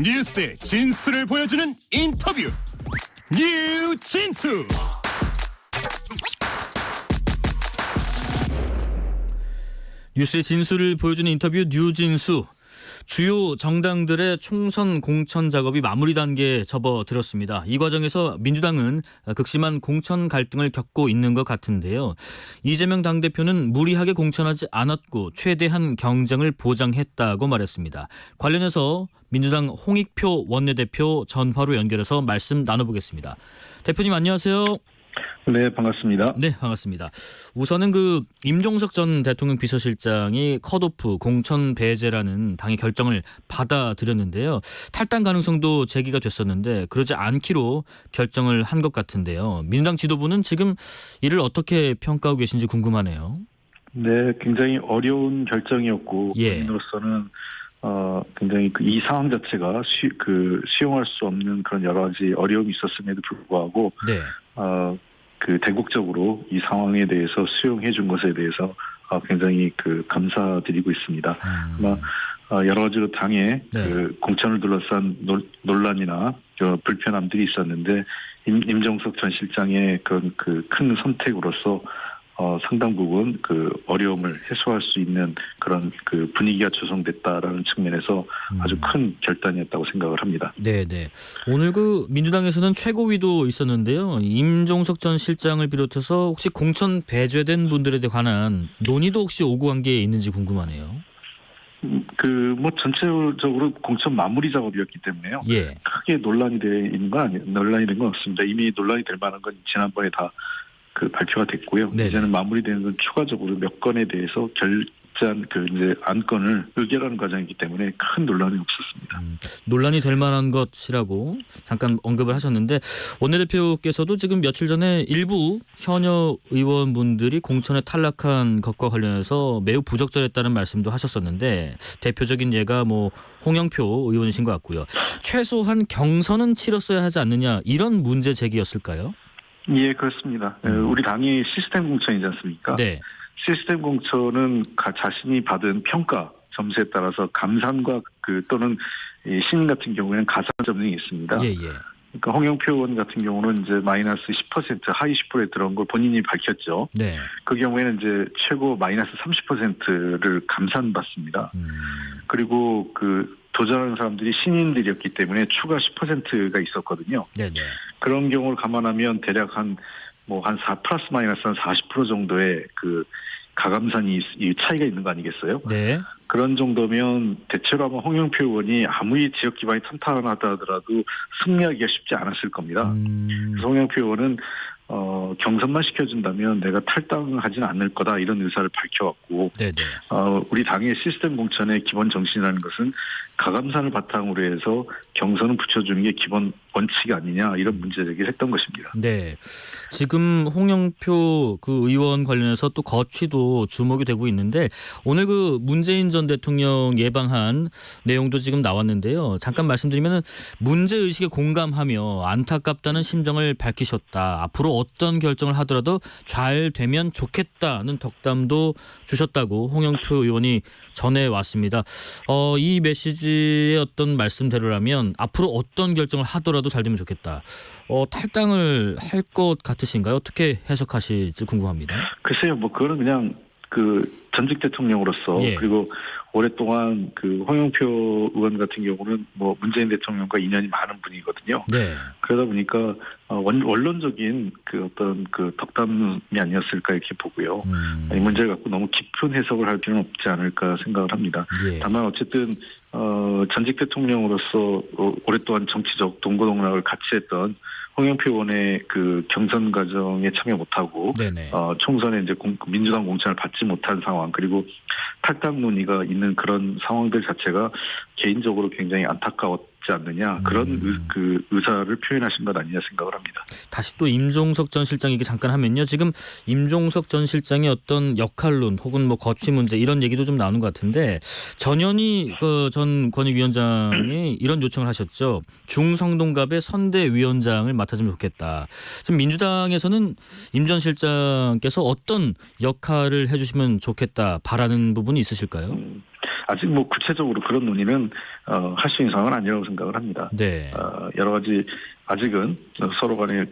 뉴스의 진수를 보여주는 인터뷰 뉴진수. 뉴스의 진수를 보여주는 인터뷰 뉴진수. 주요 정당들의 총선 공천 작업이 마무리 단계에 접어들었습니다. 이 과정에서 민주당은 극심한 공천 갈등을 겪고 있는 것 같은데요. 이재명 당대표는 무리하게 공천하지 않았고 최대한 경쟁을 보장했다고 말했습니다. 관련해서 민주당 홍익표 원내대표 전화로 연결해서 말씀 나눠보겠습니다. 대표님 안녕하세요. 네, 반갑습니다. 네, 반갑습니다. 우선은 임종석 전 대통령 비서실장이 컷오프 공천 배제라는 당의 결정을 받아들였는데요. 탈당 가능성도 제기가 됐었는데 그러지 않기로 결정을 한 것 같은데요. 민주당 지도부는 지금 이를 어떻게 평가하고 계신지 궁금하네요. 네, 굉장히 어려운 결정이었고 본인으로서는 굉장히 이 상황 자체가 수용할 수 없는 그런 여러 가지 어려움이 있었음에도 불구하고 네. 대국적으로 이 상황에 대해서 수용해 준 것에 대해서 굉장히 감사드리고 있습니다. 아마 여러 가지로 당의 네. 공천을 둘러싼 논란이나 불편함들이 있었는데 임종석 전 실장의 그런 큰 선택으로서 상당 부분 어려움을 해소할 수 있는 그런 분위기가 조성됐다라는 측면에서 아주 큰 결단이었다고 생각을 합니다. 네네. 오늘 민주당에서는 최고위도 있었는데요. 임종석 전 실장을 비롯해서 혹시 공천 배제된 분들에 관한 논의도 혹시 오고 간 게 있는지 궁금하네요. 전체적으로 공천 마무리 작업이었기 때문에요. 예. 크게 논란이 된 건 없습니다. 이미 논란이 될 만한 건 지난번에 다 발표가 됐고요. 네네. 이제는 마무리되는 건 추가적으로 몇 건에 대해서 결재한 이제 안건을 의결하는 과정이기 때문에 큰 논란이 없었습니다. 논란이 될 만한 것이라고 잠깐 언급을 하셨는데 원내대표께서도 지금 며칠 전에 일부 현역 의원분들이 공천에 탈락한 것과 관련해서 매우 부적절했다는 말씀도 하셨었는데 대표적인 예가 홍영표 의원이신 것 같고요. 최소한 경선은 치렀어야 하지 않느냐 이런 문제 제기였을까요? 예, 그렇습니다. 우리 당이 시스템 공천이지 않습니까? 네. 시스템 공천은 자신이 받은 평가 점수에 따라서 감산과 또는 신인 같은 경우에는 가산 점등이 있습니다. 예. 그러니까 홍영표 의원 같은 경우는 이제 마이너스 10% 하위 10%에 들어온 걸 본인이 밝혔죠. 네. 그 경우에는 이제 최고 마이너스 30%를 감산받습니다. 그리고 도전하는 사람들이 신인들이었기 때문에 추가 10%가 있었거든요. 네네. 그런 경우를 감안하면 대략 한 플러스 마이너스 한 40% 정도의 가감산이 차이가 있는 거 아니겠어요? 네. 그런 정도면 대체로 아마 홍영표 의원이 아무리 지역 기반이 탄탄하다 하더라도 승리하기가 쉽지 않았을 겁니다. 그래서 홍영표 의원은 경선만 시켜준다면 내가 탈당하지는 않을 거다 이런 의사를 밝혀왔고 네네. 우리 당의 시스템 공천의 기본 정신이라는 것은 가감산을 바탕으로 해서 경선을 붙여주는 게 기본 원칙이 아니냐 이런 문제 제기를 했던 것입니다. 네. 지금 홍영표 의원 관련해서 또 거취도 주목이 되고 있는데 오늘 문재인 전 대통령 예방한 내용도 지금 나왔는데요. 잠깐 말씀드리면 문제의식에 공감하며 안타깝다는 심정을 밝히셨다. 앞으로 어떤 결정을 하더라도 잘 되면 좋겠다는 덕담도 주셨다고 홍영표 의원이 전해왔습니다. 이 메시지의 어떤 말씀대로라면 앞으로 어떤 결정을 하더라도 잘 되면 좋겠다. 탈당을 할 것 같으신가요? 어떻게 해석하실지 궁금합니다. 글쎄요, 그거는 그냥 전직 대통령으로서 예. 그리고 오랫동안 홍영표 의원 같은 경우는 문재인 대통령과 인연이 많은 분이거든요. 네. 그러다 보니까 원론적인 어떤 덕담이 아니었을까 이렇게 보고요. 이 문제를 갖고 너무 깊은 해석을 할 필요는 없지 않을까 생각을 합니다. 예. 다만 어쨌든 전직 대통령으로서 오랫동안 정치적 동고동락을 같이 했던 홍영표 의원의 경선 과정에 참여 못하고 총선에 이제 민주당 공천을 받지 못한 상황 그리고 탈당 논의가 있는 그런 상황들 자체가 개인적으로 굉장히 안타까웠지 않느냐 그런 의사를 표현하신 것 아니냐 생각을 합니다. 다시 또 임종석 전 실장 얘기 잠깐 하면요. 지금 임종석 전 실장의 어떤 역할론 혹은 거취 문제 이런 얘기도 좀 나오는 것 같은데 전현희 전 권익위원장이 이런 요청을 하셨죠. 중성동갑의 선대위원장을 맡아주면 좋겠다. 지금 민주당에서는 임 전 실장께서 어떤 역할을 해주시면 좋겠다 바라는 부분이 있으실까요? 아직 뭐 구체적으로 그런 논의는 할 수 있는 상황은 아니라고 생각을 합니다. 네. 여러 가지 아직은 서로 간에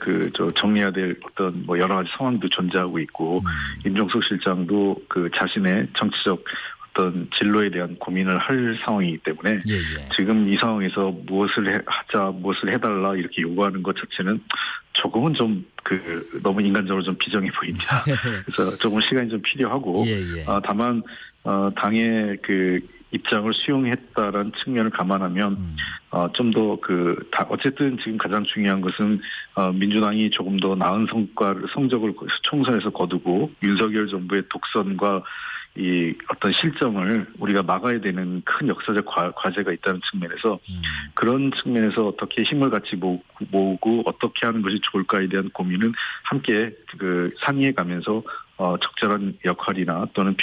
정리해야 될 어떤 뭐 여러 가지 상황도 존재하고 있고 임종석 실장도 그 자신의 정치적 어떤 진로에 대한 고민을 할 상황이기 때문에 지금 이 상황에서 무엇을 해달라 이렇게 요구하는 것 자체는 조금은 좀 너무 인간적으로 좀 비정해 보입니다. 그래서 조금 시간이 좀 필요하고 다만 당의 입장을 수용했다라는 측면을 감안하면 좀 더 어쨌든 지금 가장 중요한 것은 민주당이 조금 더 나은 성적을 총선에서 거두고 윤석열 정부의 독선과 이 어떤 실정을 우리가 막아야 되는 큰 역사적 과제가 있다는 측면에서 그런 측면에서 어떻게 힘을 같이 모으고 어떻게 하는 것이 좋을까에 대한 고민은 함께 상의해 가면서 적절한 역할이나 또는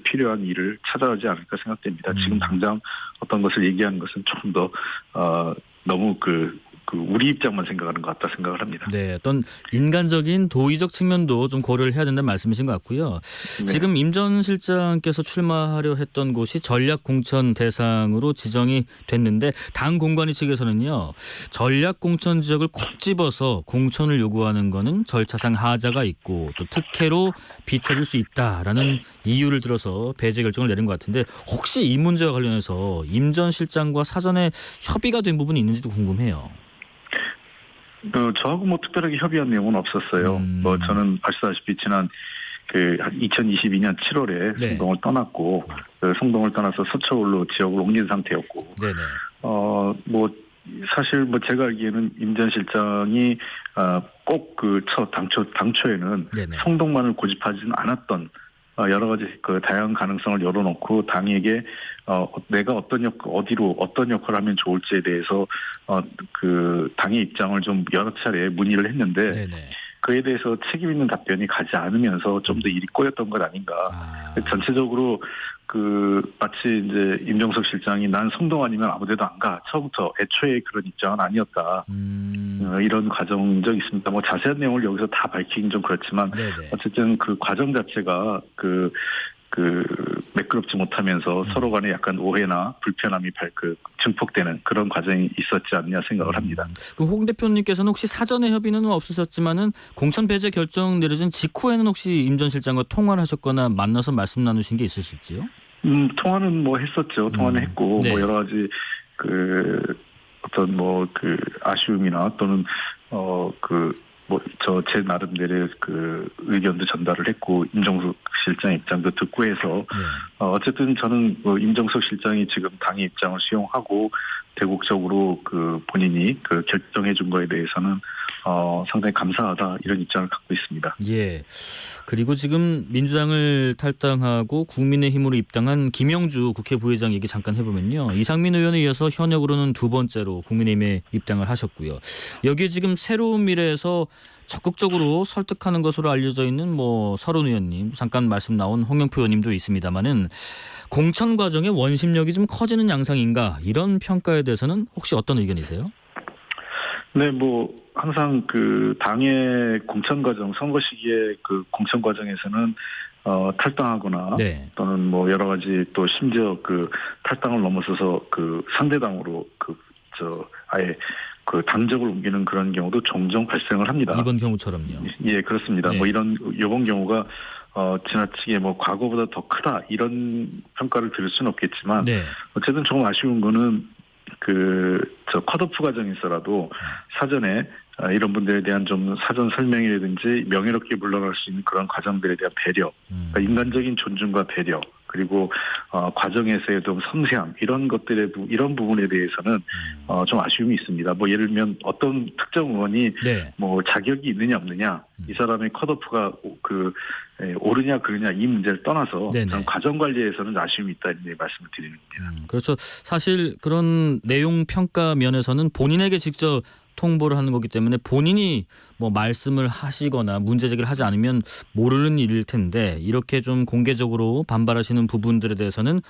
필요한 일을 찾아가지 않을까 생각됩니다. 지금 당장 어떤 것을 얘기하는 것은 조금 더 너무 우리 입장만 생각하는 것 같다 생각을 합니다. 네, 어떤 인간적인 도의적 측면도 좀 고려를 해야 된다는 말씀이신 것 같고요. 네. 지금 임 전 실장께서 출마하려 했던 곳이 전략 공천 대상으로 지정이 됐는데 당 공관위 측에서는요. 전략 공천 지역을 콕 집어서 공천을 요구하는 거는 절차상 하자가 있고 또 특혜로 비춰줄 수 있다라는 이유를 들어서 배제 결정을 내린 것 같은데 혹시 이 문제와 관련해서 임 전 실장과 사전에 협의가 된 부분이 있는지도 궁금해요. 저하고 뭐 특별하게 협의한 내용은 없었어요. 저는 아시다시피 지난 2022년 7월에 성동을 떠났고 성동을 떠나서 서초울로 지역을 옮긴 상태였고 사실 제가 알기에는 임 전 실장이 꼭 당초에는 성동만을 고집하지는 않았던 여러 가지 다양한 가능성을 열어놓고 당에게 내가 어떤 역할을 하면 좋을지에 대해서 당의 입장을 좀 여러 차례 문의를 했는데 그에 대해서 책임 있는 답변이 가지 않으면서 좀 더 일이 꼬였던 것 아닌가. 전체적으로 마치 이제 임종석 실장이 난 성동 아니면 아무데도 안 가. 처음부터 애초에 그런 입장은 아니었다. 이런 과정적이 있습니다. 뭐 자세한 내용을 여기서 다 밝히긴 좀 그렇지만 어쨌든 그 과정 자체가 매끄럽지 못하면서 서로 간에 약간 오해나 불편함이 증폭되는 그런 과정이 있었지 않냐 생각을 합니다. 그럼 홍 대표님께서는 혹시 사전에 협의는 없으셨지만은 공천 배제 결정 내려진 직후에는 혹시 임 전 실장과 통화를 하셨거나 만나서 말씀 나누신 게 있으실지요? 통화는 했었죠. 통화는 했고 여러 가지 어떤 아쉬움이나 또는 제 나름대로의 의견도 전달을 했고, 임종석 실장 입장도 듣고 해서, 어쨌든 저는 임종석 실장이 지금 당의 입장을 수용하고, 대국적으로 본인이 결정해 준 거에 대해서는, 상당히 감사하다, 이런 입장을 갖고 있습니다. 예. 그리고 지금 민주당을 탈당하고 국민의힘으로 입당한 김영주 국회 부회장 얘기 잠깐 해보면요. 이상민 의원에 이어서 현역으로는 두 번째로 국민의힘에 입당을 하셨고요. 여기에 지금 새로운 미래에서 적극적으로 설득하는 것으로 알려져 있는 서른 의원님, 잠깐 말씀 나온 홍영표 의원님도 있습니다만은 공천 과정의 원심력이 좀 커지는 양상인가 이런 평가에 대해서는 혹시 어떤 의견이세요? 네, 항상 당의 공천 과정, 선거 시기에 공천 과정에서는 탈당하거나 또는 여러 가지 또 심지어 탈당을 넘어서서 상대당으로 아예 당적을 옮기는 그런 경우도 종종 발생을 합니다. 이번 경우처럼요. 예, 그렇습니다. 이번 경우가 지나치게 과거보다 더 크다 이런 평가를 들을 수는 없겠지만 어쨌든 조금 아쉬운 거는 컷오프 과정이 있어라도 사전에 이런 분들에 대한 좀 사전 설명이라든지 명예롭게 물러날 수 있는 그런 과정들에 대한 배려, 그러니까 인간적인 존중과 배려, 그리고 과정에서의 좀 섬세함 이런 부분에 대해서는 좀 아쉬움이 있습니다. 예를 들면 어떤 특정 의원이 자격이 있느냐 없느냐 이 사람의 컷오프가 옳으냐 그르냐 이 문제를 떠나서 저는 과정 관리에서는 아쉬움이 있다 이렇게 말씀을 드리는 겁니다. 그렇죠. 사실 그런 내용 평가 면에서는 본인에게 직접 통보를 하는 거기 때문에 본인이 말씀을 하시거나 문제 제기를 하지 않으면 모르는 일일 텐데 이렇게 좀 공개적으로 반발하시는 부분들에 대해서는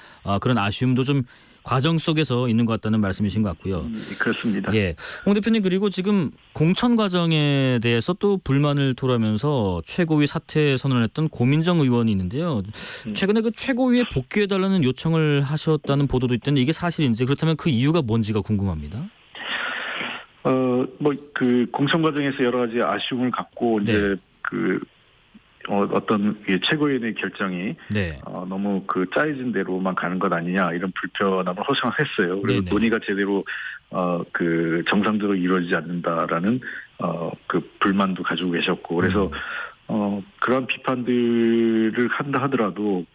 그런 아쉬움도 좀 과정 속에서 있는 것 같다는 말씀이신 것 같고요. 그렇습니다. 예, 홍 대표님 그리고 지금 공천 과정에 대해서 또 불만을 토로하면서 최고위 사퇴 선언을 했던 고민정 의원이 있는데요. 최근에 그 최고위에 복귀해달라는 요청을 하셨다는 보도도 있던데 이게 사실인지 그렇다면 그 이유가 뭔지가 궁금합니다. 그 공천 과정에서 여러 가지 아쉬움을 갖고 이제 어떤 최고위원회 결정이 너무 그 짜여진 대로만 가는 것 아니냐 이런 불편함을 호소했어요. 그리고 논의가 제대로 그 정상적으로 이루어지지 않는다라는 그 불만도 가지고 계셨고 그래서 그런 비판들을 한다 하더라도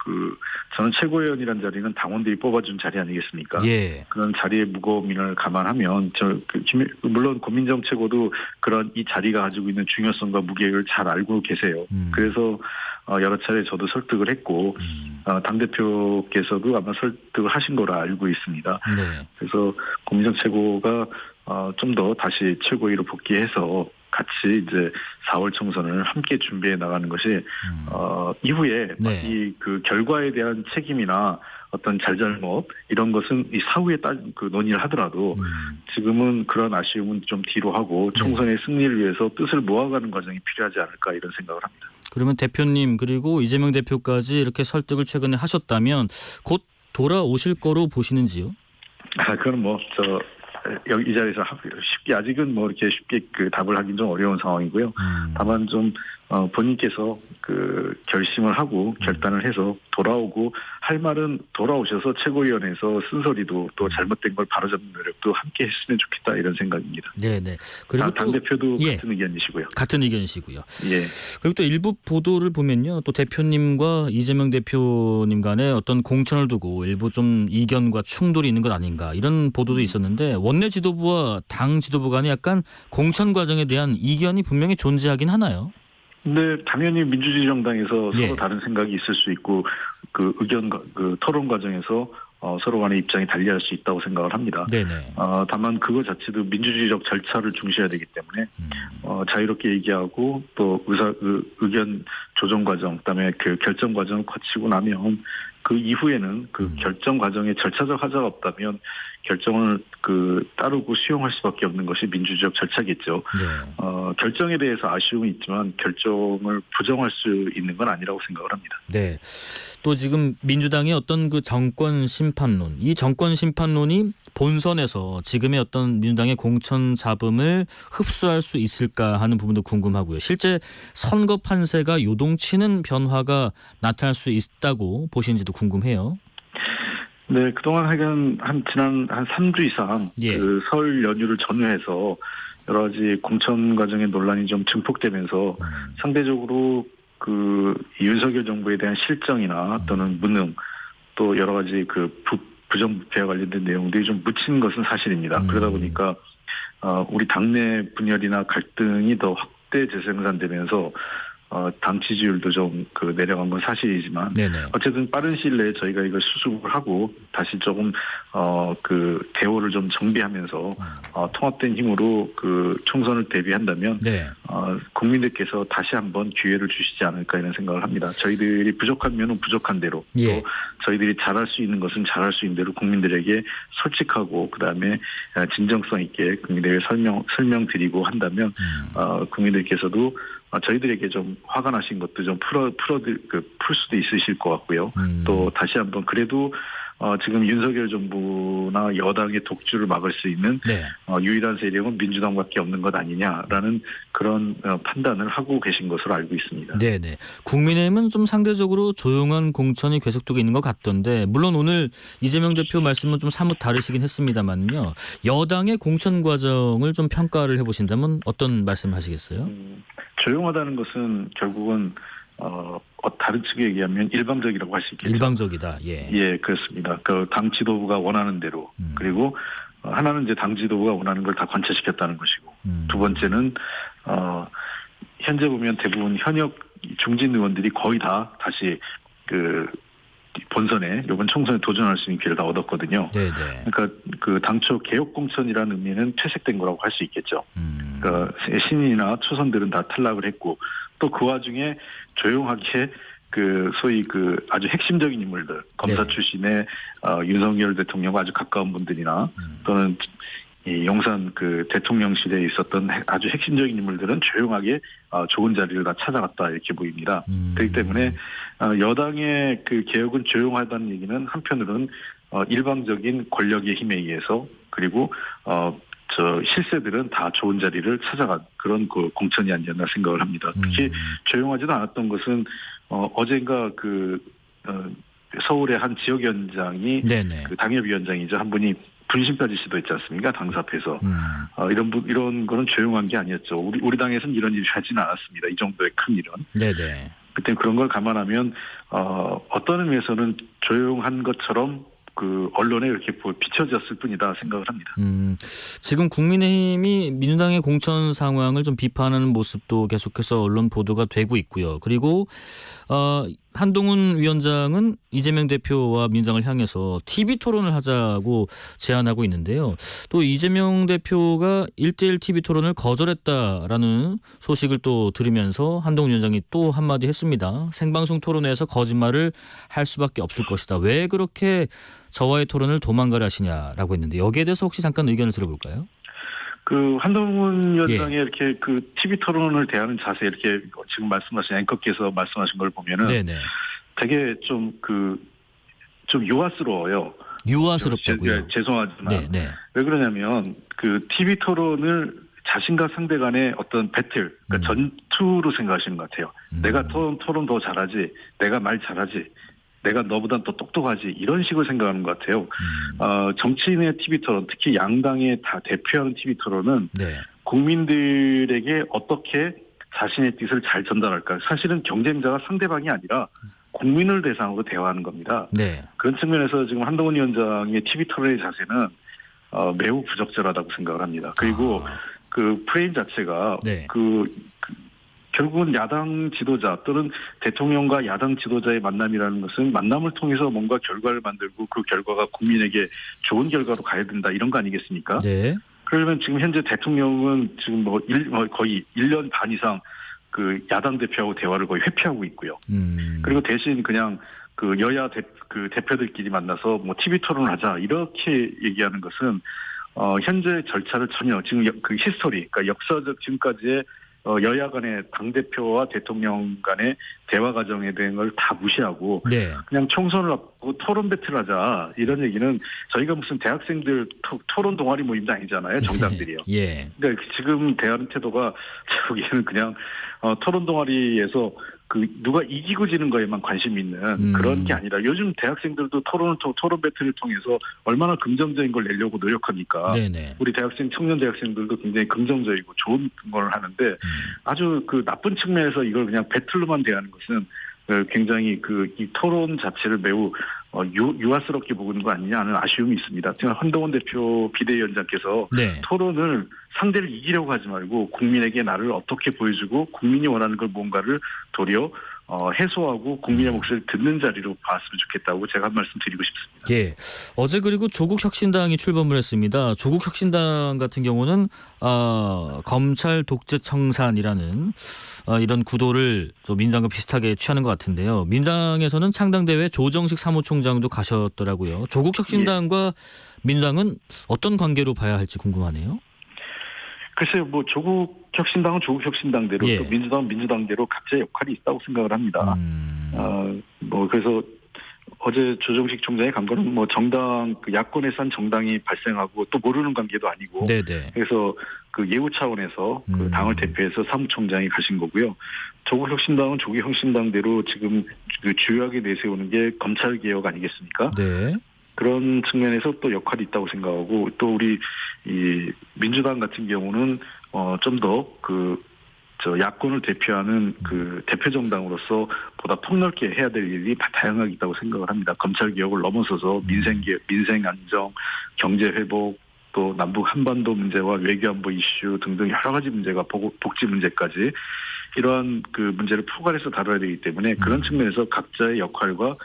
저는 최고위원이라는 자리는 당원들이 뽑아준 자리 아니겠습니까? 그런 자리의 무거움을 감안하면 물론 고민정 최고도 그런 이 자리가 가지고 있는 중요성과 무게를 잘 알고 계세요. 그래서 여러 차례 저도 설득을 했고 당대표께서도 아마 설득을 하신 거로 알고 있습니다. 그래서 고민정 최고가 좀 더 다시 최고위로 복귀해서 같이 이제 4월 총선을 함께 준비해 나가는 것이 이후에 이 그 결과에 대한 책임이나 어떤 잘잘못 이런 것은 이 사후에 그 논의를 하더라도 지금은 그런 아쉬움은 좀 뒤로 하고 총선의 승리를 위해서 뜻을 모아가는 과정이 필요하지 않을까 이런 생각을 합니다. 그러면 대표님 그리고 이재명 대표까지 이렇게 설득을 최근에 하셨다면 곧 돌아오실 거로 보시는지요? 그건 여기 이 자리에서 쉽게 아직은 이렇게 쉽게 그 답을 하긴 좀 어려운 상황이고요. 다만 좀 본인께서 그 결심을 하고 결단을 해서 돌아오고 할 말은 돌아오셔서 최고위원회에서 쓴소리도 또 잘못된 걸 바로잡는 노력도 함께 했으면 좋겠다 이런 생각입니다. 네네. 그리고 당 대표도 같은 의견이시고요. 같은 의견이시고요. 그리고 또 일부 보도를 보면요, 또 대표님과 이재명 대표님 간에 어떤 공천을 두고 일부 좀 이견과 충돌이 있는 것 아닌가 이런 보도도 있었는데 원내 지도부와 당 지도부 간에 약간 공천 과정에 대한 이견이 분명히 존재하긴 하나요? 네, 당연히 민주주의 정당에서 서로 다른 생각이 있을 수 있고 그 의견 그 토론 과정에서 서로 간의 입장이 달리할 수 있다고 생각을 합니다. 다만 그거 자체도 민주주의적 절차를 중시해야 되기 때문에 자유롭게 얘기하고 또 의견 조정 과정, 그다음에 그 결정 과정을 거치고 나면 그 이후에는 그 결정 과정에 절차적 하자가 없다면 결정을 따르고 수용할 수밖에 없는 것이 민주주의적 절차겠죠. 결정에 대해서 아쉬움이 있지만 결정을 부정할 수 있는 건 아니라고 생각을 합니다. 네. 또 지금 민주당의 어떤 그 정권 심판론, 이 정권 심판론이 본선에서 지금의 어떤 민주당의 공천 잡음을 흡수할 수 있을까 하는 부분도 궁금하고요. 실제 선거 판세가 요동치는 변화가 나타날 수 있다고 보시는지도 궁금해요. 네, 그동안 지난 한 3주 이상 그 설 연휴를 전후해서 여러 가지 공천 과정의 논란이 좀 증폭되면서 상대적으로 그 윤석열 정부에 대한 실정이나 또는 무능 또 여러 가지 그 부정부패와 관련된 내용들이 좀 묻힌 것은 사실입니다. 그러다 보니까 우리 당내 분열이나 갈등이 더 확대 재생산되면서 당 지지율도 좀 내려간 건 사실이지만 어쨌든 빠른 시일 내에 저희가 이걸 수습을 하고 다시 조금 그 대우를 좀 정비하면서 통합된 힘으로 그 총선을 대비한다면 국민들께서 다시 한번 기회를 주시지 않을까 이런 생각을 합니다. 저희들이 부족한 면은 부족한 대로 또 저희들이 잘할 수 있는 것은 잘할 수 있는 대로 국민들에게 솔직하고 그다음에 진정성 있게 국민들에게 설명드리고 한다면 국민들께서도 저희들에게 좀 화가 나신 것도 좀 풀 수도 있으실 것 같고요. 또 다시 한번 그래도 지금 윤석열 정부나 여당의 독주를 막을 수 있는 유일한 세력은 민주당밖에 없는 것 아니냐라는 그런 판단을 하고 계신 것으로 알고 있습니다. 네네. 국민의힘은 좀 상대적으로 조용한 공천이 계속되고 있는 것 같던데 물론 오늘 이재명 대표 말씀은 좀 사뭇 다르시긴 했습니다만요. 여당의 공천 과정을 좀 평가를 해보신다면 어떤 말씀하시겠어요? 조용하다는 것은 결국은 다른 측에 얘기하면 일방적이라고 할 수 있겠죠. 일방적이다. 예, 그렇습니다. 그 당 지도부가 원하는 대로 그리고 하나는 이제 당 지도부가 원하는 걸 다 관철시켰다는 것이고 두 번째는 현재 보면 대부분 현역 중진 의원들이 거의 다 다시 본선에 이번 총선에 도전할 수 있는 기회를 다 얻었거든요. 그러니까 그 당초 개혁 공천이라는 의미는 퇴색된 거라고 할 수 있겠죠. 그러니까 신인이나 초선들은 다 탈락을 했고 또 그 와중에 조용하게 그 소위 그 아주 핵심적인 인물들, 검사 출신의 윤석열 대통령과 아주 가까운 분들이나 또는 이 용산 그 대통령실에 있었던 아주 핵심적인 인물들은 조용하게 좋은 자리를 다 찾아갔다 이렇게 보입니다. 그렇기 때문에 여당의 그 개혁은 조용하다는 얘기는 한편으로는 일방적인 권력의 힘에 의해서 그리고 실세들은 다 좋은 자리를 찾아간 그런 그 공천이 아니었나 생각을 합니다. 특히 조용하지도 않았던 것은 어젠가 서울의 한 지역위원장이 그 당협위원장이죠. 한 분이 분신까지 시도했지 않습니까? 당사 앞에서. 이런 거는 조용한 게 아니었죠. 우리 당에서는 이런 일이 하지는 않았습니다. 이 정도의 큰 일은. 네네. 그때 그런 걸 감안하면 어떤 의미에서는 조용한 것처럼 그 언론에 이렇게 비춰졌을 뿐이다 생각을 합니다. 지금 국민의힘이 민주당의 공천 상황을 좀 비판하는 모습도 계속해서 언론 보도가 되고 있고요. 그리고 한동훈 위원장은 이재명 대표와 민주당을 향해서 TV 토론을 하자고 제안하고 있는데요. 또 이재명 대표가 1대1 TV 토론을 거절했다라는 소식을 또 들으면서 한동훈 위원장이 또 한마디 했습니다. 생방송 토론에서 거짓말을 할 수밖에 없을 것이다. 왜 그렇게 저와의 토론을 도망가려 하시냐라고 했는데 여기에 대해서 혹시 잠깐 의견을 들어볼까요? 그 한동훈 위원장의 이렇게 그 TV 토론을 대하는 자세 이렇게 지금 말씀하신 앵커께서 말씀하신 걸 보면은 되게 좀 유아스러워요. 유아스럽다고요? 죄송하지만 왜 그러냐면 그 TV 토론을 자신과 상대 간의 어떤 배틀, 그러니까 전투로 생각하시는 것 같아요. 내가 토론 더 잘하지, 내가 말 잘하지, 내가 너보단 더 똑똑하지 이런 식으로 생각하는 것 같아요. 정치인의 TV 토론, 특히 양당의 다 대표하는 TV 토론은 국민들에게 어떻게 자신의 뜻을 잘 전달할까. 사실은 경쟁자가 상대방이 아니라 국민을 대상으로 대화하는 겁니다. 그런 측면에서 지금 한동훈 위원장의 TV 토론의 자세는 매우 부적절하다고 생각을 합니다. 그리고 그 프레임 자체가 결국은 야당 지도자 또는 대통령과 야당 지도자의 만남이라는 것은 만남을 통해서 뭔가 결과를 만들고 그 결과가 국민에게 좋은 결과로 가야 된다 이런 거 아니겠습니까? 그러면 지금 현재 대통령은 지금 거의 1년 반 이상 그 야당 대표하고 대화를 거의 회피하고 있고요. 그리고 대신 그냥 그 여야 대표들끼리 만나서 뭐 TV 토론을 하자 이렇게 얘기하는 것은 현재 절차를 전혀 지금 그 히스토리, 그러니까 역사적 지금까지의 여야 간의 당대표와 대통령 간의 대화 과정에 대한 걸 다 무시하고 그냥 총선을 앞두고 토론 배틀을 하자 이런 얘기는 저희가 무슨 대학생들 토론 동아리 모임도 아니잖아요. 정당들이요. 그러니까 지금 대하는 태도가 저기는 그냥 토론 동아리에서 그 누가 이기고 지는 거에만 관심이 있는 그런 게 아니라 요즘 대학생들도 토론 배틀을 통해서 얼마나 긍정적인 걸 내려고 노력하니까 우리 청년 대학생들도 굉장히 긍정적이고 좋은 걸 하는데 아주 그 나쁜 측면에서 이걸 그냥 배틀로만 대하는 것은 굉장히 이 토론 자체를 매우 유아스럽게 보는 거 아니냐 하는 아쉬움이 있습니다. 지금 한동훈 대표 비대위원장께서 토론을 상대를 이기려고 하지 말고 국민에게 나를 어떻게 보여주고 국민이 원하는 걸 뭔가를 도리어 해소하고 국민의 목소리를 듣는 자리로 봤으면 좋겠다고 제가 한 말씀 드리고 싶습니다. 어제 그리고 조국혁신당이 출범을 했습니다. 조국혁신당 같은 경우는 검찰 독재 청산이라는 이런 구도를 좀 민주당과 비슷하게 취하는 것 같은데요. 민주당에서는 창당대회 조정식 사무총장도 가셨더라고요. 조국혁신당과 민주당은 어떤 관계로 봐야 할지 궁금하네요. 글쎄요, 뭐 조국혁신당은 조국혁신당대로 또 민주당은 민주당대로 각자의 역할이 있다고 생각을 합니다. 그래서 어제 조정식 총장이 간 거는 뭐 정당 야권에서 한 정당이 발생하고 또 모르는 관계도 아니고 그래서 그 예우 차원에서 그 당을 대표해서 사무총장이 가신 거고요. 조국혁신당은 조국혁신당대로 지금 그 주요하게 내세우는 게 검찰 개혁 아니겠습니까? 그런 측면에서 또 역할이 있다고 생각하고 또 우리 이 민주당 같은 경우는 좀 더 야권을 대표하는 그 대표 정당으로서 보다 폭넓게 해야 될 일이 다양하게 있다고 생각을 합니다. 검찰 개혁을 넘어서서 민생 개혁, 민생 안정, 경제 회복, 또 남북 한반도 문제와 외교안보 이슈 등등 여러 가지 문제가 복지 문제까지 이러한 그 문제를 포괄해서 다뤄야 되기 때문에 그런 측면에서 각자의 역할과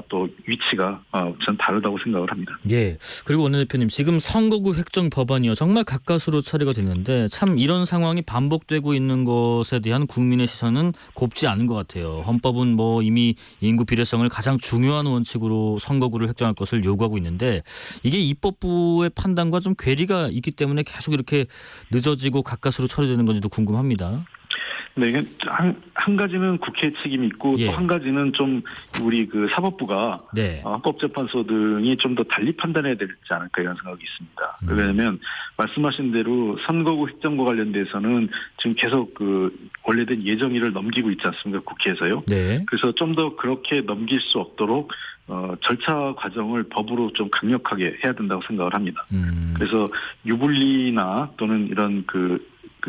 또 위치가 전 다르다고 생각을 합니다. 예. 그리고 원내대표님, 지금 선거구 획정 법안이요, 정말 가까스로 처리가 됐는데 참 이런 상황이 반복되고 있는 것에 대한 국민의 시선은 곱지 않은 것 같아요. 헌법은 뭐 이미 인구 비례성을 가장 중요한 원칙으로 선거구를 획정할 것을 요구하고 있는데 이게 입법부의 판단과 좀 괴리가 있기 때문에 계속 이렇게 늦어지고 가까스로 처리되는 건지도 궁금합니다. 네, 이게 한 가지는 국회 책임이 있고 예. 또 한 가지는 좀 우리 그 사법부가 네. 헌법재판소 등이 좀 더 달리 판단해야 되지 않을까 이런 생각이 있습니다. 왜냐하면 말씀하신 대로 선거구 획정과 관련돼서는 지금 계속 그 원래된 예정일을 넘기고 있지 않습니까? 국회에서요. 네. 그래서 좀 더 그렇게 넘길 수 없도록 절차 과정을 법으로 좀 강력하게 해야 된다고 생각을 합니다. 그래서 유불리나 또는 이런 그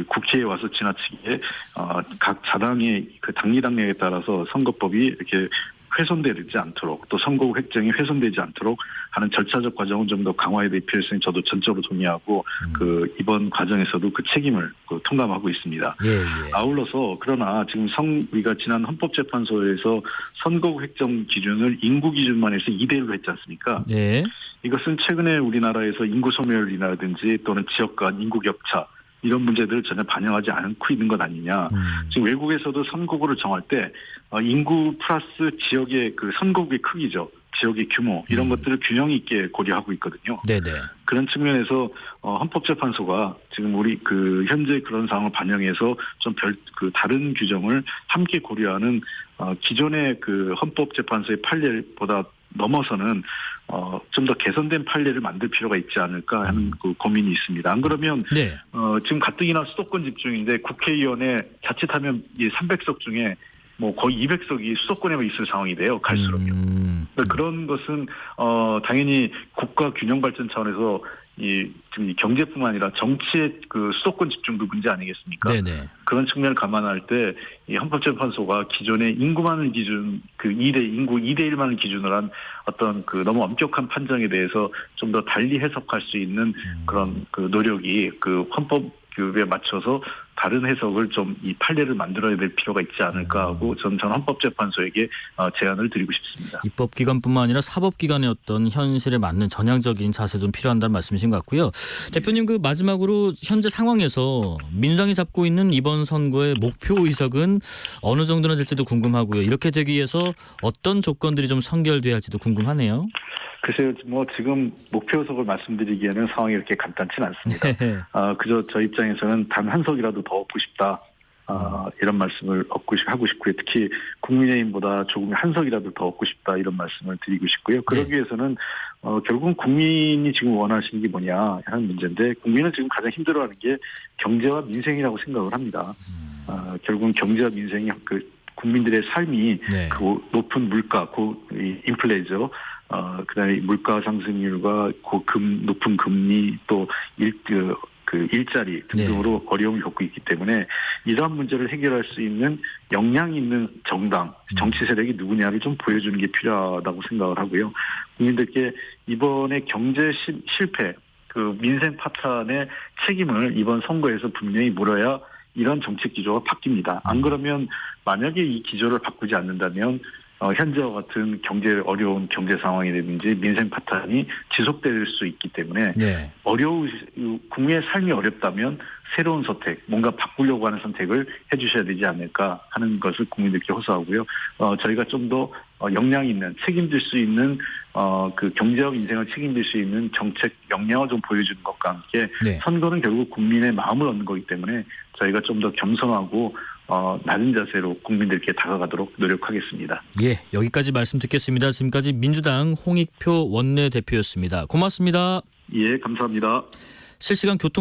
국회에 와서 지나치게 각 자당의 그 당리당략에 따라서 선거법이 이렇게 훼손되지 않도록 또 선거구 획정이 훼손되지 않도록 하는 절차적 과정은 좀 더 강화해야 될 필요성이 저도 전적으로 동의하고 그 이번 과정에서도 그 책임을 통감하고 있습니다. 예. 아울러서 그러나 지금 우리가 지난 헌법재판소에서 선거구 획정 기준을 인구 기준만 해서 2대1로 했지 않습니까? 네. 이것은 최근에 우리나라에서 인구 소멸이라든지 또는 지역 간 인구 격차 이런 문제들을 전혀 반영하지 않고 있는 것 아니냐. 지금 외국에서도 선거구를 정할 때 인구 플러스 지역의 그 선거구의 크기죠. 지역의 규모 이런 것들을 균형 있게 고려하고 있거든요. 네네. 그런 측면에서 헌법재판소가 지금 우리 그 현재 그런 상황을 반영해서 좀 다른 규정을 함께 고려하는 기존의 그 헌법재판소의 판례보다 넘어서는 좀 더 개선된 판례를 만들 필요가 있지 않을까 하는 그 고민이 있습니다. 안 그러면 네. 지금 가뜩이나 수도권 집중인데 국회의원에 자칫하면 이 300석 중에 뭐 거의 200석이 수도권에만 있을 상황이 돼요. 갈수록요. 그러니까 그런 것은 당연히 국가 균형 발전 차원에서 지금 이 경제뿐만 아니라 정치의 그 수도권 집중도 문제 아니겠습니까? 네네. 그런 측면을 감안할 때 이 헌법재판소가 기존의 인구만을 기준 인구 2대1만을 기준으로 한 어떤 그 너무 엄격한 판정에 대해서 좀 더 달리 해석할 수 있는 그런 그 노력이 그 헌법에 맞춰서 다른 해석을 좀 이 판례를 만들어야 될 필요가 있지 않을까 하고 전 헌법재판소에게 제안을 드리고 싶습니다. 입법기관뿐만 아니라 사법기관의 어떤 현실에 맞는 전향적인 자세도 필요한다는 말씀이신 것 같고요. 대표님, 그 마지막으로 현재 상황에서 민주당이 잡고 있는 이번 선거의 목표 의석은 어느 정도나 될지도 궁금하고요. 이렇게 되기 위해서 어떤 조건들이 좀 선결돼야 할지도 궁금하네요. 글쎄요, 뭐 지금 목표 의석을 말씀드리기에는 상황이 이렇게 간단치는 않습니다. 그저 저 입장에서는 단 한 석이라도 더 얻고 싶다. 이런 말씀을 하고 싶고요. 특히 국민의힘보다 조금 한 석이라도 더 얻고 싶다 이런 말씀을 드리고 싶고요. 그러기 위해서는 결국은 국민이 지금 원하시는 게 뭐냐 하는 문제인데 국민은 지금 가장 힘들어하는 게 경제와 민생이라고 생각을 합니다. 결국은 경제와 민생이 그 국민들의 삶이 그 높은 물가, 인플레죠. 그다음에 물가 상승률과 높은 금리 또 일자리 등등으로 어려움을 겪고 있기 때문에 이러한 문제를 해결할 수 있는 역량 있는 정당, 정치 세력이 누구냐를 좀 보여주는 게 필요하다고 생각을 하고요. 국민들께 이번에 경제 실패, 그 민생 파탄의 책임을 이번 선거에서 분명히 물어야 이런 정책 기조가 바뀝니다. 안 그러면 만약에 이 기조를 바꾸지 않는다면 현재와 같은 어려운 경제 상황이라든지 민생 파탄이 지속될 수 있기 때문에 국민의 삶이 어렵다면 새로운 선택, 뭔가 바꾸려고 하는 선택을 해주셔야 되지 않을까 하는 것을 국민들께 호소하고요. 저희가 좀 더 역량 있는 책임질 수 있는 그 경제와 민생을 책임질 수 있는 정책 역량을 좀 보여주는 것과 함께 선거는 결국 국민의 마음을 얻는 거기 때문에 저희가 좀 더 겸손하고 낮은 자세로 국민들께 다가가도록 노력하겠습니다. 예, 여기까지 말씀 듣겠습니다. 지금까지 민주당 홍익표 원내대표였습니다. 고맙습니다. 예, 감사합니다. 실시간 교통